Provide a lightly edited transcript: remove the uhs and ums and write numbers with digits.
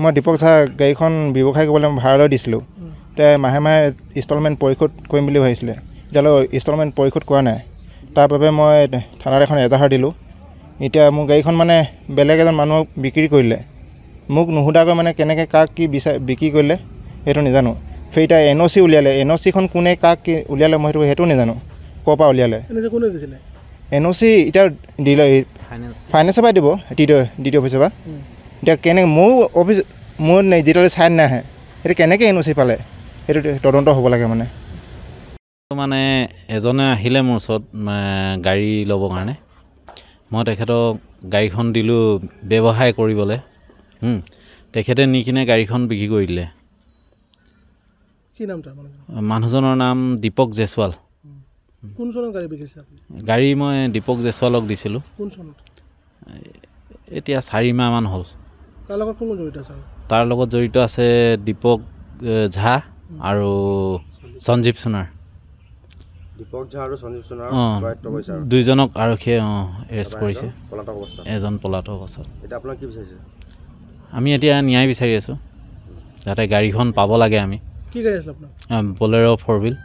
মই দীপক ঝা গাড়ীখন ব্যৱসায় কৰিবলৈ ভাড়ালৈ দিছিলোঁ তে মাহে মাহে ইনষ্টলমেণ্ট পৰিশোধ কৰিম বুলি ভাবিছিলে এতিয়ালৈ ইনষ্টলমেণ্ট পৰিশোধ কৰা নাই তাৰ বাবে মই থানাত এখন এজাহাৰ দিলোঁ এতিয়া মোৰ গাড়ীখন মানে বেলেগ এজন মানুহক বিক্ৰী কৰিলে মোক নুসুধাকৈ মানে কেনেকৈ কাক কি বিক্ৰী কৰিলে সেইটো নাজানো সেই এতিয়া NOC উলিয়ালে NOCখন কোনে কাক কি উলিয়ালে মই সেইটো নাজানো ক'ৰ পৰা উলিয়ালে NOC এতিয়া দিলে ফাইনেন্সৰ পৰা দিব দ্বিতীয় অফিচৰ পৰা এতিয়া কেনেকৈ মোৰ যেতিয়ালৈ চাইন নাহে সেইটো কেনেকৈ NOC পালে সেইটো তদন্ত হ'ব লাগে মানে এজনে আহিলে মোৰ ওচৰত গাড়ী ল'বৰ কাৰণে মই তেখেতক গাড়ীখন দিলোঁ ব্যৱসায় কৰিবলৈ তেখেতে নি কিনে গাড়ীখন বিক্ৰী কৰি দিলে কি নাম তাৰ মানুহজনৰ নাম দীপক জেছৱাল কোন চনৰ গাড়ী বিকিছে আপুনি গাড়ী মই দীপক জেছৱালক দিছিলোঁ কোন চনত এতিয়া 4 মাহমান হ'ল তাৰ লগত কোন জড়িত আছে তাৰ লগত জড়িত আছে দীপক ঝা আৰু সঞ্জীৱ সোণাৰ দীপক ঝা আৰু সঞ্জীৱ সোণাৰ দুইজনক আৰক্ষীয়ে এৰেষ্ট কৰিছে এজন পলাতক অৱস্থাত এতিয়া আপোনাক কি বিচাৰিছে আমি এতিয়া ন্যায় বিচাৰি আছোঁ যাতে গাড়ীখন পাব লাগে আমি কি গাড়ী আছিল আপোনাৰ বলেৰ' 4 wheel